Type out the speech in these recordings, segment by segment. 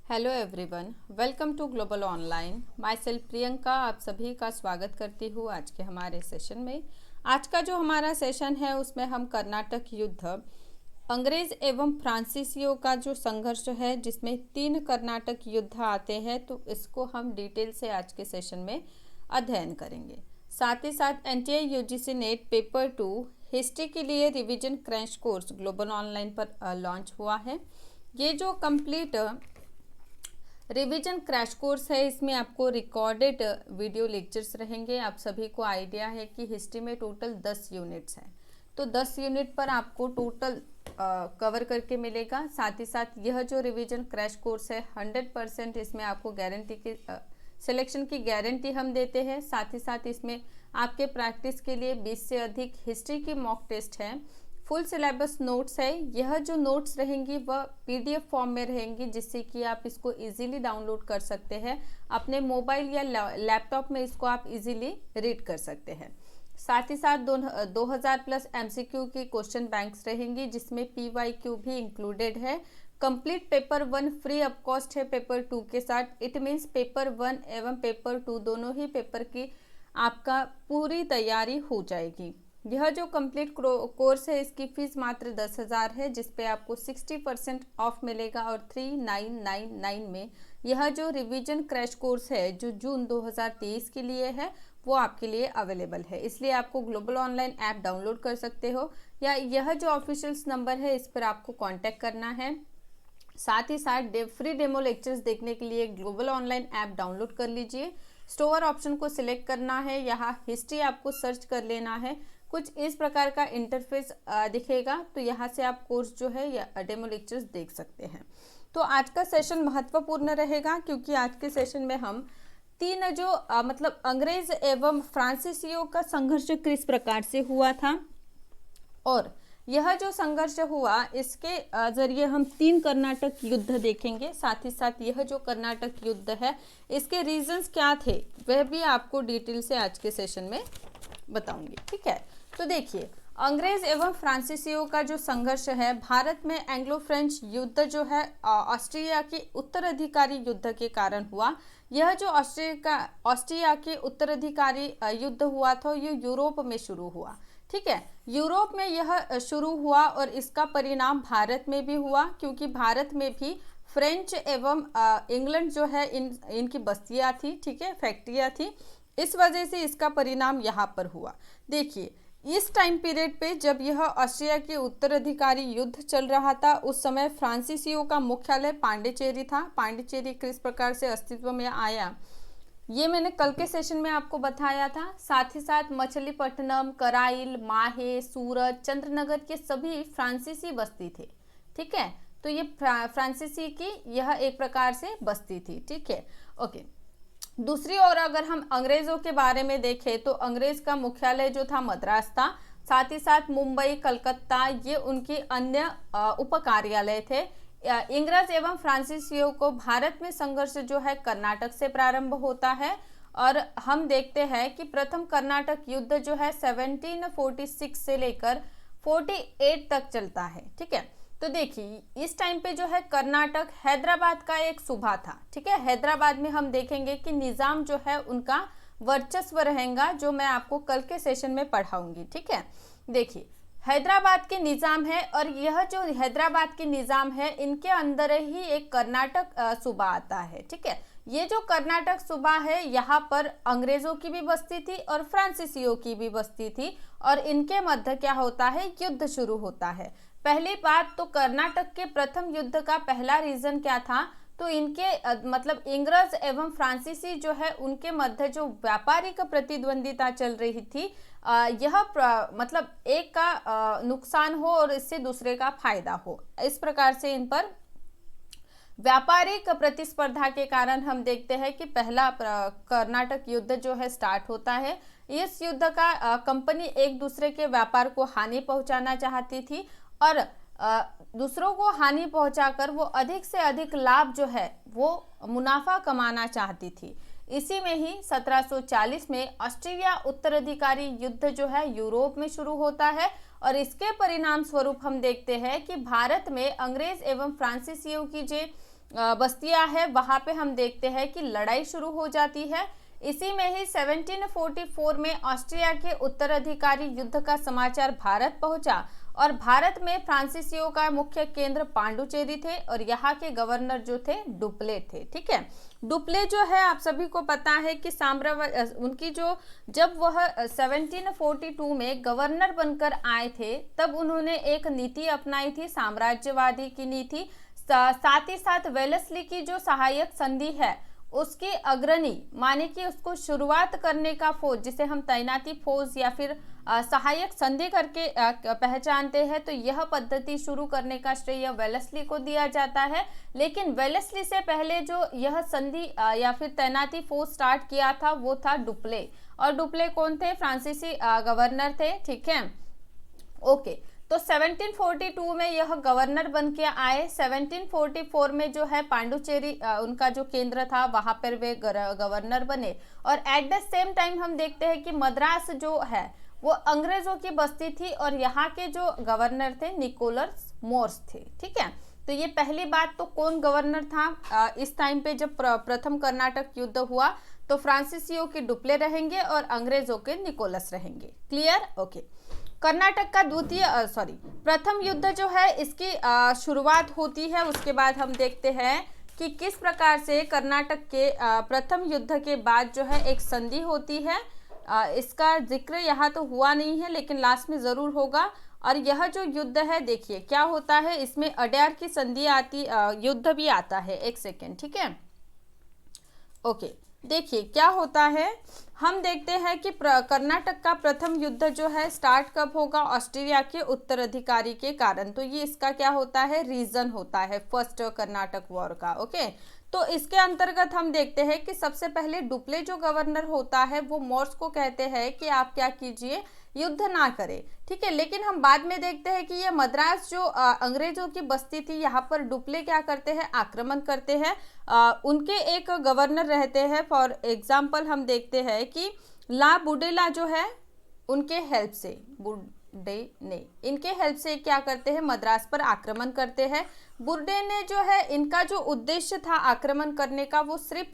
Hello everyone, welcome to global online. My self Priyanka आप सभी का स्वागत करती हूँ आज के हमारे सेशन में। आज का जो हमारा सेशन है उसमें हम कर्नाटक युद्ध, अंग्रेज एवं फ्रांसीसियों का जो संघर्ष है जिसमें 3 कर्नाटक युद्ध आते हैं, तो इसको हम डिटेल से आज के सेशन में अध्ययन करेंगे। साथ ही साथ NTA UGC net paper 2 history के लिए revision crash course global online पर लॉन्च हुआ है। ये जो कंप्लीट रिवीजन क्रैश कोर्स है, इसमें आपको रिकॉर्डेड वीडियो लेक्चर्स रहेंगे। आप सभी को आइडिया है कि हिस्ट्री में टोटल 10 यूनिट्स हैं, तो 10 यूनिट पर आपको टोटल कवर करके मिलेगा। साथ ही साथ यह जो रिवीजन क्रैश कोर्स है 100% इसमें आपको गारंटी की सिलेक्शन की गारंटी हम देते हैं। साथ ही साथ इसमें आपके प्रैक्टिस के लिए 20 से अधिक हिस्ट्री की मॉक टेस्ट है। फुल सिलेबस नोट्स है। यह जो नोट्स रहेंगी वह पीडीएफ फॉर्म में रहेंगी, जिससे कि आप इसको इजीली डाउनलोड कर सकते हैं। अपने मोबाइल या लैपटॉप में इसको आप इजीली रीड कर सकते हैं। साथ ही साथ 2000 प्लस एमसीक्यू की क्वेश्चन बैंक्स रहेंगी, जिसमें पीवाईक्यू भी इंक्लूडेड है। Complete paper 1 free of cost है पेपर 2 के साथ। इट मीन्स पेपर 1 एवं पेपर 2 दोनों ही पेपर की आपका पूरी तैयारी हो जाएगी। यह जो कंप्लीट कोर्स है इसकी फीस मात्र 10,000 है, जिसपे आपको 60% ऑफ मिलेगा। और 3999 में यह जो रिवीजन क्रैश कोर्स है जो जून 2023 के लिए है वो आपके लिए अवेलेबल है। इसलिए आपको ग्लोबल ऑनलाइन ऐप डाउनलोड कर सकते हो, या यह जो ऑफिशियल्स नंबर है इस पर आपको कांटेक्ट करना है। साथ ही साथ फ्री डेमो लेक्चर्स देखने के लिए ग्लोबल ऑनलाइन ऐप डाउनलोड कर लीजिए। स्टोर ऑप्शन को सिलेक्ट करना है, यहाँ हिस्ट्री आपको सर्च कर लेना है। कुछ इस प्रकार का इंटरफेस दिखेगा, तो यहाँ से आप कोर्स जो है या डेमो लेक्चर्स देख सकते हैं। तो आज का सेशन महत्वपूर्ण रहेगा, क्योंकि आज के सेशन में हम 3 जो मतलब अंग्रेज एवं फ्रांसीसियों का संघर्ष किस प्रकार से हुआ था, और यह जो संघर्ष हुआ इसके जरिए हम 3 कर्नाटक युद्ध देखेंगे। साथ ही साथ यह जो कर्नाटक युद्ध है इसके रीजंस क्या थे वह भी आपको डिटेल से आज के सेशन में बताऊंगी। ठीक है, तो देखिए, अंग्रेज एवं फ्रांसीसियों का जो संघर्ष है भारत में एंग्लो फ्रेंच युद्ध जो है ऑस्ट्रिया की उत्तराधिकारी युद्ध के कारण हुआ। यह जो ऑस्ट्रिया के उत्तराधिकारी युद्ध हुआ था ये यूरोप में शुरू हुआ। ठीक है, यूरोप में यह शुरू हुआ और इसका परिणाम भारत में भी हुआ, क्योंकि भारत में भी फ्रेंच एवं इंग्लैंड जो है इनकी बस्तियां थी। ठीक है, फैक्ट्रियां थी। इस वजह से इसका परिणाम यहाँ पर हुआ। देखिए, इस टाइम पीरियड पे जब यह ऑस्ट्रिया के उत्तराधिकारी युद्ध चल रहा था, उस समय फ्रांसीसियों का मुख्यालय पांडिचेरी था। पांडिचेरी किस प्रकार से अस्तित्व में आया ये मैंने कल के सेशन में आपको बताया था। साथ ही साथ मछलीपट्टनम, कराइल, माहे, सूरत, चंद्रनगर के सभी फ्रांसीसी बस्ती थे। ठीक है, तो ये फ्रांसीसी की यह एक प्रकार से बस्ती थी। ठीक है, ओके। दूसरी ओर अगर हम अंग्रेजों के बारे में देखें तो अंग्रेज का मुख्यालय जो था मद्रास था। साथ ही साथ मुंबई, कलकत्ता ये उनकी अन्य उप कार्यालय थे। इंग्रज एवं फ्रांसीसियों को भारत में संघर्ष जो है कर्नाटक से प्रारंभ होता है, और हम देखते हैं कि प्रथम कर्नाटक युद्ध जो है 1746 से लेकर 48 तक चलता है। ठीक है, तो देखिए, इस टाइम पे जो है कर्नाटक हैदराबाद का एक सूबा था। ठीक है, हैदराबाद में हम देखेंगे कि निजाम जो है उनका वर्चस्व रहेगा, जो मैं आपको कल के सेशन में पढ़ाऊंगी। ठीक है, देखिए, हैदराबाद के निजाम है, और यह जो हैदराबाद के निजाम है इनके अंदर ही एक कर्नाटक सूबा आता है। ठीक है, ये जो कर्नाटक सूबा है यहाँ पर अंग्रेजों की भी बस्ती थी और फ्रांसीसियों की भी बस्ती थी, और इनके मध्य क्या होता है, युद्ध शुरू होता है। पहली बात तो कर्नाटक के प्रथम युद्ध का पहला रीजन क्या था, तो इनके मतलब इंग्रज एवं फ्रांसीसी जो है उनके मध्य जो व्यापारिक प्रतिद्वंदिता चल रही थी, यह मतलब एक का नुकसान हो और इससे दूसरे का फायदा हो, इस प्रकार से इन पर व्यापारिक प्रतिस्पर्धा के कारण हम देखते हैं कि पहला कर्नाटक युद्ध जो है स्टार्ट होता है। इस युद्ध का कंपनी एक दूसरे के व्यापार को हानि पहुंचाना चाहती थी, और दूसरों को हानि पहुंचाकर वो अधिक से अधिक लाभ जो है वो मुनाफा कमाना चाहती थी। इसी में ही 1740 में ऑस्ट्रिया उत्तराधिकारी युद्ध जो है यूरोप में शुरू होता है, और इसके परिणाम स्वरूप हम देखते हैं कि भारत में अंग्रेज एवं फ्रांसीसियों की जो बस्तियां है, वहां पे हम देखते हैं कि लड़ाई शुरू हो जाती है। इसी में ही 1744 में ऑस्ट्रिया के उत्तराधिकारी युद्ध का समाचार भारत पहुंचा और भारत में फ्रांसीसियों का मुख्य केंद्र पांडुचेरी थे और यहाँ के गवर्नर जो थे डुप्ले थे। ठीक है, डुप्ले जो है आप सभी को पता है कि उनकी जो जब वह 1742 में गवर्नर बनकर आए थे तब उन्होंने एक नीति अपनाई थी, साम्राज्यवादी की नीति। साथ ही साथ वेलेस्ली की जो सहायक संधि है उसके अग्रणी माने कि उसको शुरुआत करने का फौज, जिसे हम तैनाती फौज या फिर सहायक संधि करके पहचानते हैं, तो यह पद्धति शुरू करने का श्रेय वेलेस्ली को दिया जाता है। लेकिन वेलेस्ली से पहले जो यह संधि या फिर तैनाती फौज स्टार्ट किया था वो था डुप्ले। और डुप्ले कौन थे? फ्रांसीसी गवर्नर थे। ठीक है, ओके। तो 1742 में यह गवर्नर बन के आए। 1744 में जो है पांडुचेरी उनका जो केंद्र था वहां पर वे गवर्नर बने। और एट द सेम टाइम हम देखते हैं कि मद्रास जो है वो अंग्रेजों की बस्ती थी और यहाँ के जो गवर्नर थे निकोलस मोर्स थे। ठीक है, तो ये पहली बात। तो कौन गवर्नर था इस टाइम पे जब प्रथम कर्नाटक युद्ध हुआ? तो फ्रांसीसियों के डुप्ले रहेंगे और अंग्रेजों के निकोलस रहेंगे। क्लियर? ओके। कर्नाटक का प्रथम युद्ध जो है इसकी शुरुआत होती है। उसके बाद हम देखते हैं कि किस प्रकार से कर्नाटक के प्रथम युद्ध के बाद जो है एक संधि होती है। इसका जिक्र यहाँ तो हुआ नहीं है लेकिन लास्ट में ज़रूर होगा। और यह जो युद्ध है देखिए क्या होता है, इसमें अड्यार की संधि आती, युद्ध भी आता है। एक सेकेंड, ठीक है, ओके। देखिए क्या होता है, हम देखते हैं कि कर्नाटक का प्रथम युद्ध जो है स्टार्ट कब होगा? ऑस्ट्रिया के उत्तराधिकारी के कारण। तो ये इसका क्या होता है? रीजन होता है फर्स्ट कर्नाटक वॉर का। ओके, तो इसके अंतर्गत हम देखते हैं कि सबसे पहले डुप्ले जो गवर्नर होता है वो मोर्स को कहते हैं कि आप क्या कीजिए, युद्ध ना करें। ठीक है, लेकिन हम बाद में देखते हैं कि ये मद्रास जो अंग्रेजों की बस्ती थी यहाँ पर डुप्ले क्या करते हैं? आक्रमण करते हैं। उनके एक गवर्नर रहते हैं, फॉर एग्जाम्पल हम देखते हैं कि ला बुडेला जो है उनके हेल्प से, इनके हेल्प से क्या करते हैं? मद्रास पर आक्रमण करते हैं। बुर्डे ने जो है इनका जो उद्देश्य था आक्रमण करने का वो सिर्फ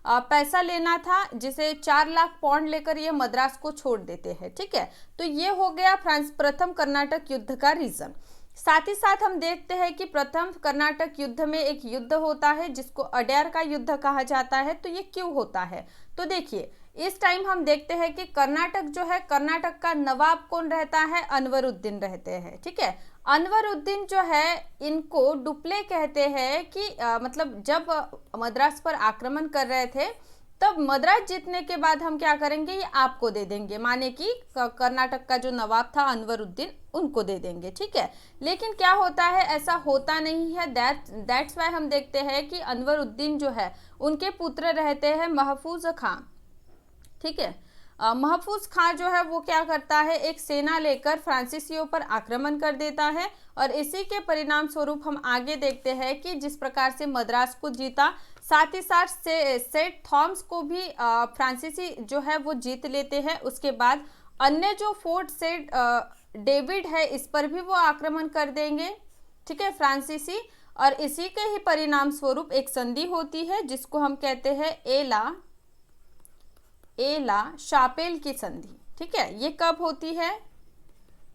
पैसा लेना था, जिसे 4 लाख पाउंड लेकर ये मद्रास को छोड़ देते हैं। ठीक है, तो ये हो गया प्रथम कर्नाटक युद्ध का रीजन। साथ ही साथ हम देखते हैं कि प्रथम कर्नाटक युद्ध में एक युद्ध होता है जिसको अड्यार का युद्ध कहा जाता है। तो ये क्यों होता है? तो देखिए इस टाइम हम देखते हैं कि कर्नाटक जो है, कर्नाटक का नवाब कौन रहता है? अनवरुद्दीन रहते हैं। ठीक है, अनवरुद्दीन जो है इनको डुप्ले कहते हैं कि मतलब जब मद्रास पर आक्रमण कर रहे थे तब मद्रास जीतने के बाद हम क्या करेंगे, ये आपको दे देंगे, माने कि कर्नाटक का जो नवाब था अनवरुद्दीन उनको दे देंगे। ठीक है, लेकिन क्या होता है, ऐसा होता नहीं है। दैट्स वाई हम देखते हैं कि अनवरुद्दीन जो है उनके पुत्र रहते हैं महफूज खां। ठीक है, महफूज खां जो है वो क्या करता है, एक सेना लेकर फ्रांसीसियों पर आक्रमण कर देता है और इसी के परिणाम स्वरूप हम आगे देखते हैं कि जिस प्रकार से मद्रास को जीता, साथ ही साथ सेंट थॉमस को भी फ्रांसीसी जो है वो जीत लेते हैं। उसके बाद अन्य जो फोर्ट सेंट डेविड है इस पर भी वो आक्रमण कर देंगे। ठीक है, फ्रांसीसी, और इसी के ही परिणाम स्वरूप एक संधि होती है जिसको हम कहते हैं एला शापेल की संधि। ठीक है, ये कब होती है?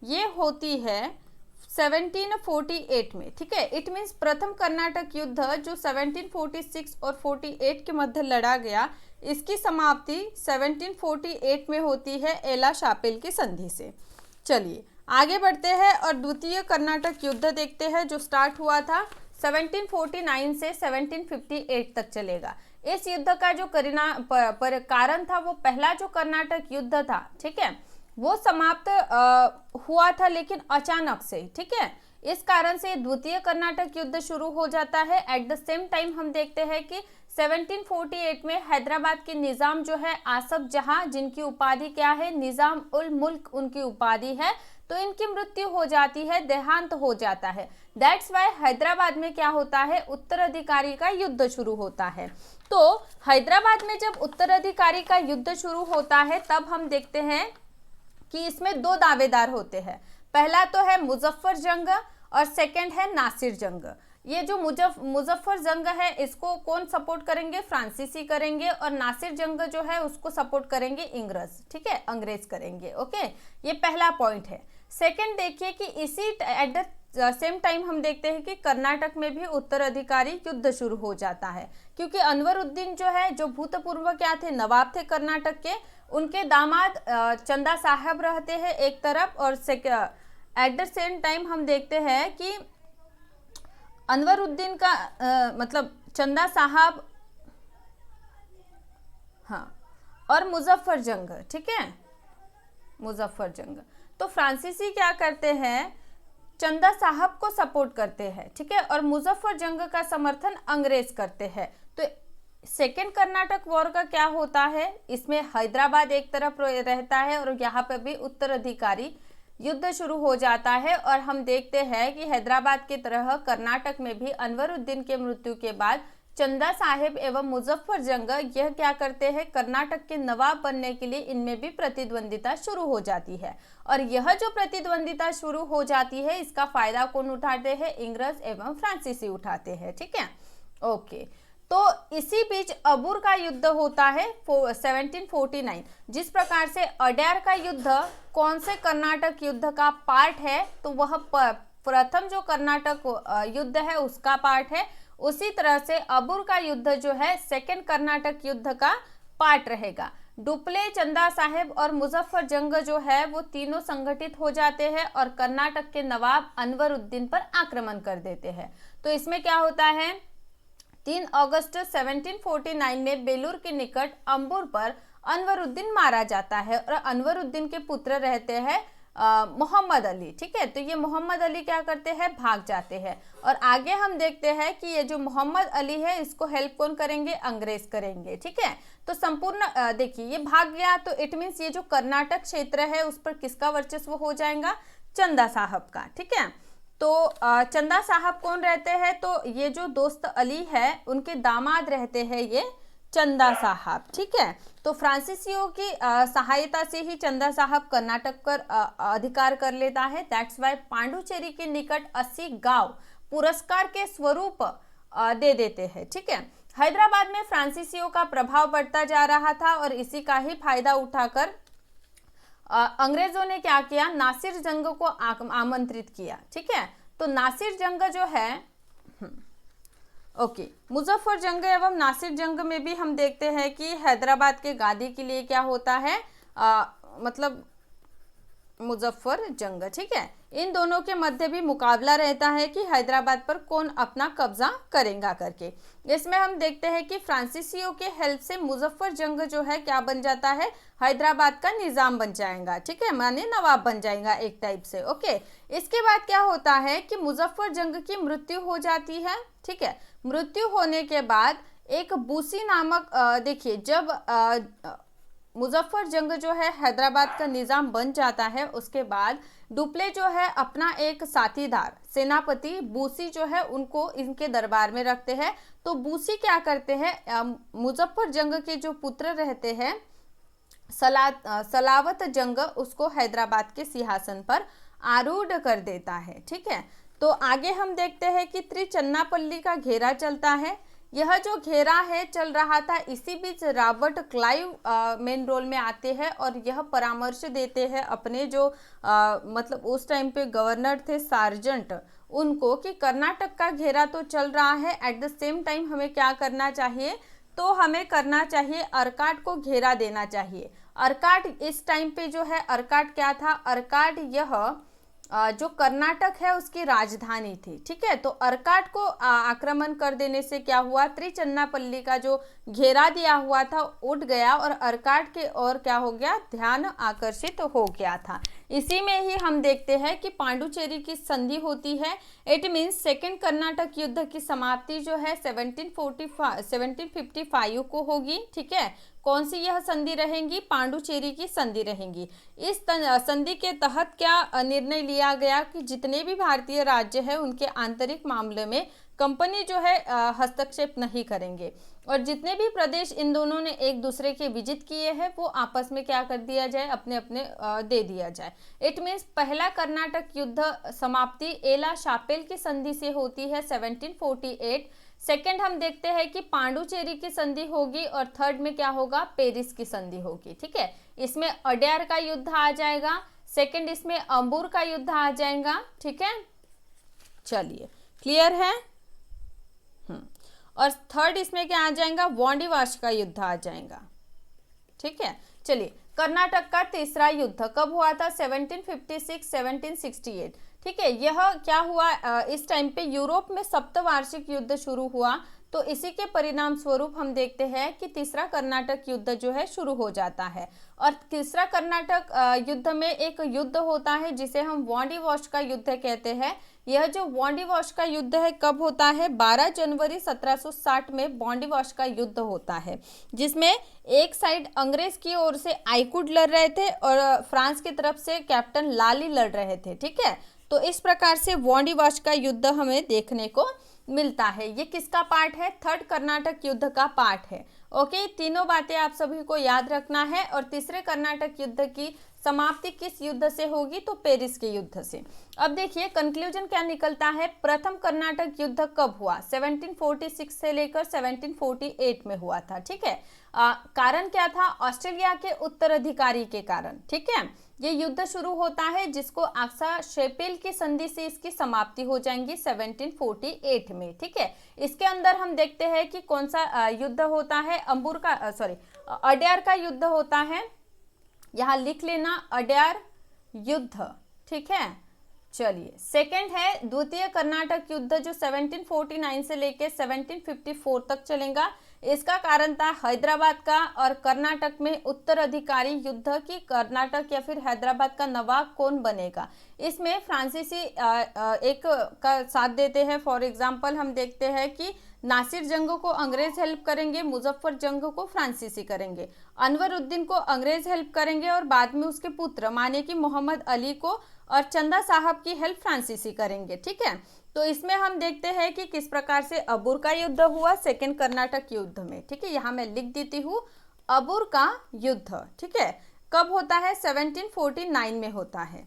ये होती है 1748 में। ठीक है, इट मीन्स प्रथम कर्नाटक युद्ध जो 1746 और 48 के मध्य लड़ा गया, इसकी समाप्ति 1748 में होती है एला शापेल की संधि से। चलिए आगे बढ़ते हैं और द्वितीय कर्नाटक युद्ध देखते हैं जो स्टार्ट हुआ था 1749 से 1758 तक चलेगा। इस युद्ध का जो कारण था वो पहला जो कर्नाटक युद्ध था, ठीक है, वो समाप्त हुआ था लेकिन अचानक से। ठीक है, इस कारण से द्वितीय कर्नाटक युद्ध शुरू हो जाता है। एट द सेम टाइम हम देखते हैं कि 1748 में हैदराबाद के निजाम जो है आसफ जहां, जिनकी उपाधि क्या है, निजाम उल मुल्क उनकी उपाधि है, तो इनकी मृत्यु हो जाती है, देहांत हो जाता है। दैट्स वाई हैदराबाद में क्या होता है, उत्तराधिकारी का युद्ध शुरू होता है। तो हैदराबाद में जब उत्तराधिकारी का युद्ध शुरू होता है तब हम देखते हैं कि इसमें 2 दावेदार होते हैं। पहला तो है मुजफ्फर जंग और सेकंड है नासिर जंग। ये जो मुजफ्फर जंग है इसको कौन सपोर्ट करेंगे, फ्रांसीसी करेंगे, और नासिर जंग जो है उसको सपोर्ट करेंगे इंग्रज, ठीक है, अंग्रेज करेंगे। ओके, ये पहला पॉइंट है। सेकंड देखिए कि इसी एट द सेम टाइम हम देखते हैं कि कर्नाटक में भी उत्तराधिकारी युद्ध शुरू हो जाता है, क्योंकि अनवरुद्दीन जो है, जो भूतपूर्व क्या थे, नवाब थे कर्नाटक के, उनके दामाद चंदा साहब रहते हैं एक तरफ, और एट द सेम टाइम हम देखते हैं कि अनवरुद्दीन का मतलब चंदा साहब, हाँ, और मुजफ्फर जंग, ठीक है, मुजफ्फर जंग। तो फ्रांसीसी क्या करते हैं, चंदा साहब को सपोर्ट करते हैं, ठीक है, और मुजफ्फर जंग का समर्थन अंग्रेज करते हैं। तो सेकेंड कर्नाटक वॉर का क्या होता है, इसमें हैदराबाद एक तरफ रहता है और यहाँ पे भी उत्तराधिकारी युद्ध शुरू हो जाता है, और हम देखते हैं कि हैदराबाद की तरह कर्नाटक में भी अनवरुद्दीन के मृत्यु के बाद चंदा साहेब एवं मुजफ्फर जंग यह क्या करते हैं, कर्नाटक के नवाब बनने के लिए इनमें भी प्रतिद्वंदिता शुरू हो जाती है। और यह जो प्रतिद्वंदिता शुरू हो जाती है इसका फायदा कौन उठाते हैं, इंग्रज एवं फ्रांसीसी उठाते हैं, ठीक है। ओके, तो इसी बीच अबूर का युद्ध होता है 1749। जिस प्रकार से अड्यार का युद्ध कौन से कर्नाटक युद्ध का पार्ट है, तो वह प्रथम जो कर्नाटक युद्ध है उसका पार्ट है, उसी तरह से अबूर का युद्ध जो है सेकेंड कर्नाटक युद्ध का पार्ट रहेगा। डुप्ले, चंदा साहेब और मुजफ्फर जंग जो है वो तीनों संगठित हो जाते हैं और कर्नाटक के नवाब अनवरुद्दीन पर आक्रमण कर देते हैं। तो इसमें क्या होता है, 3 अगस्त 1749 में बेलूर के निकट अंबुर पर अनवरुद्दीन मारा जाता है, और अनवरुद्दीन के पुत्र रहते हैं मोहम्मद अली, ठीक है। तो ये मोहम्मद अली क्या करते हैं, भाग जाते हैं, और आगे हम देखते हैं कि ये जो मोहम्मद अली है इसको हेल्प कौन करेंगे, अंग्रेज करेंगे, ठीक है। तो संपूर्ण देखिए ये भाग गया, तो इट मीन्स ये जो कर्नाटक क्षेत्र है उस पर किसका वर्चस्व हो जाएगा, चंदा साहब का, ठीक है। तो चंदा साहब कौन रहते हैं, तो ये जो दोस्त अली है उनके दामाद रहते हैं ये चंदा साहब, ठीक है। तो फ्रांसीसियों की सहायता से ही चंदा साहब कर्नाटक पर अधिकार कर लेता है। दैट्स वाई पांडुचेरी के निकट 80 गांव पुरस्कार के स्वरूप दे देते हैं, ठीक है। हैदराबाद में फ्रांसीसियों का प्रभाव बढ़ता जा रहा था और इसी का ही फायदा उठाकर अंग्रेजों ने क्या किया, नासिर जंग को आमंत्रित किया, ठीक है। तो नासिर जंग जो है, ओके, मुजफ्फर जंग एवं नासिर जंग में भी हम देखते हैं कि हैदराबाद के गादी के लिए क्या होता है, मतलब मुजफ्फर जंग, ठीक है। इन दोनों के मध्य भी मुकाबला रहता है कि हैदराबाद पर कौन अपना कब्जा करेगा करके। इसमें हम देखते हैं कि फ्रांसीसियों के हेल्प से मुजफ्फर जंग जो है क्या बन जाता है, हैदराबाद का निजाम बन जाएगा, ठीक है, माने नवाब बन जाएगा एक टाइप से। ओके, इसके बाद क्या होता है कि मुजफ्फर जंग की मृत्यु हो जाती है, ठीक है। मृत्यु होने के बाद एक बूसी नामक देखिए, जब मुजफ्फर जंग जो है हैदराबाद का निजाम बन जाता है, उसके बाद डुप्ले जो है अपना एक साथीदार सेनापति बूसी जो है उनको इनके दरबार में रखते हैं। तो बूसी क्या करते हैं, मुजफ्फर जंग के जो पुत्र रहते हैं सलावत जंग, उसको हैदराबाद के सिंहासन पर आरूढ़ कर देता है, ठीक है। तो आगे हम देखते हैं कि त्रिचन्नापल्ली का घेरा चलता है। यह जो घेरा है चल रहा था, इसी बीच रॉबर्ट क्लाइव मेन रोल में आते हैं और यह परामर्श देते हैं अपने जो मतलब उस टाइम पे गवर्नर थे सार्जेंट, उनको कि कर्नाटक का घेरा तो चल रहा है, एट द सेम टाइम हमें क्या करना चाहिए, तो हमें करना चाहिए अर्काट को घेरा देना चाहिए। अर्काट इस टाइम पे जो है, अर्काट क्या था, अर्काट यह जो कर्नाटक है उसकी राजधानी थी, ठीक है। तो अर्काट को आक्रमण कर देने से क्या हुआ, त्रिचन्नापल्ली का जो घेरा दिया हुआ था उठ गया और अर्काट के ओर क्या हो गया, ध्यान आकर्षित हो गया था। इसी में ही हम देखते हैं कि पांडुचेरी की संधि होती है। इट मीन्स सेकेंड कर्नाटक युद्ध की समाप्ति जो है 1755 को होगी, ठीक है। कौन सी यह संधि रहेंगी, पांडुचेरी की संधि रहेंगी। इस संधि के तहत क्या निर्णय लिया गया कि जितने भी भारतीय राज्य हैं उनके आंतरिक मामले में कंपनी जो है हस्तक्षेप नहीं करेंगे। और जितने भी प्रदेश इन दोनों ने एक दूसरे के विजिट किए हैं वो आपस में क्या कर दिया जाए, अपने अपने दे दिया जाए। इट मीन्स पहला कर्नाटक युद्ध समाप्ति एला शापेल की संधि से होती है 1748। सेकंड हम देखते हैं कि पांडुचेरी की संधि होगी और थर्ड में क्या होगा, पेरिस की संधि होगी। ठीक है, इसमें अड्यार का युद्ध आ जाएगा, सेकंड इसमें अंबुर का युद्ध आ जाएगा। ठीक है, चलिए क्लियर है। और थर्ड इसमें क्या आ जाएगा, वांडीवाश का युद्ध आ जाएगा। ठीक है, चलिए कर्नाटक का तीसरा युद्ध कब हुआ था, 1756 1768। ठीक है, यह क्या हुआ, इस टाइम पे यूरोप में सप्तवार्षिक युद्ध शुरू हुआ, तो इसी के परिणाम स्वरूप हम देखते हैं कि तीसरा कर्नाटक युद्ध जो है शुरू हो जाता है। और तीसरा कर्नाटक युद्ध में एक युद्ध होता है जिसे हम वांडीवाश का युद्ध कहते हैं। यह जो वांडीवाश का युद्ध है कब होता है, 12 जनवरी 1760 में वांडीवाश का युद्ध होता है, जिसमें एक साइड अंग्रेज की ओर से आइकुड लड़ रहे थे और फ्रांस की तरफ से कैप्टन लाली लड़ रहे थे। ठीक है, तो इस प्रकार से वांडीवाश का युद्ध हमें देखने को मिलता है। ये किसका पार्ट है, थर्ड कर्नाटक युद्ध का पार्ट है। ओके, तीनों बातें आप सभी को याद रखना है। और तीसरे कर्नाटक युद्ध की समाप्ति किस युद्ध से होगी, तो पेरिस के युद्ध से। अब देखिए कंक्लूजन क्या निकलता है, प्रथम कर्नाटक युद्ध कब हुआ, 1746 से लेकर 1748 में हुआ था। ठीक है, कारण क्या था, ऑस्ट्रेलिया के उत्तराधिकारी के कारण। ठीक है, ये युद्ध शुरू होता है जिसको आक्सा शेपेल की संधि से इसकी समाप्ति हो जाएंगी 1748 में। ठीक है, इसके अंदर हम देखते हैं कि कौन सा युद्ध होता है, अंबुर का अड्यार का युद्ध होता है, यहाँ लिख लेना अड्यार युद्ध। ठीक है, चलिए सेकंड है द्वितीय कर्नाटक युद्ध जो 1749 से लेके 1754 तक चलेगा। इसका कारण था हैदराबाद का और कर्नाटक में उत्तराधिकारी युद्ध की कर्नाटक या फिर हैदराबाद का नवाब कौन बनेगा। इसमें फ्रांसीसी एक का साथ देते हैं। फॉर एग्जांपल हम देखते हैं कि नासिर जंग को अंग्रेज हेल्प करेंगे, मुजफ्फर जंग को फ्रांसीसी करेंगे, अनवरुद्दीन को अंग्रेज हेल्प करेंगे और बाद में उसके पुत्र माने कि मोहम्मद अली को और चंदा साहब की हेल्प फ्रांसीसी करेंगे। ठीक है, तो इसमें हम देखते हैं कि किस प्रकार से अबुर का युद्ध हुआ सेकेंड कर्नाटक युद्ध में। ठीक है, यहाँ मैं लिख देती हूँ अबुर का युद्ध। ठीक है, कब होता है, 1749 में होता है।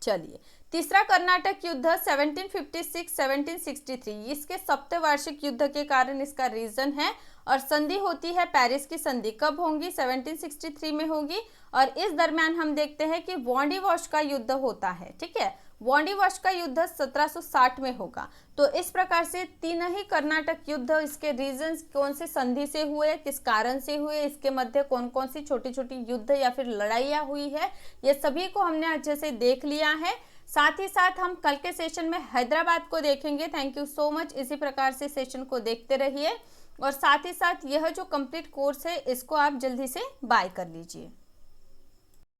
चलिए तीसरा कर्नाटक युद्ध 1756 1763, इसके सप्तवार्षिक युद्ध के कारण इसका रीजन है। और संधि होती है पेरिस की संधि, कब होंगी, 1763 में होगी। और इस दरम्यान हम देखते हैं कि वांडीवाश का युद्ध होता है। ठीक है, वांडीवाश का युद्ध 1760 में होगा। तो इस प्रकार से तीन ही कर्नाटक युद्ध, इसके रीजंस कौन से संधि से हुए, किस कारण से हुए, इसके मध्य कौन कौन सी छोटी छोटी युद्ध या फिर लड़ाइयाँ हुई है, ये सभी को हमने अच्छे से देख लिया है। साथ ही साथ हम कल के सेशन में हैदराबाद को देखेंगे। थैंक यू सो मच, इसी प्रकार से सेशन को देखते रहिए। और साथ ही साथ यह जो कंप्लीट कोर्स है इसको आप जल्दी से बाय कर लीजिए।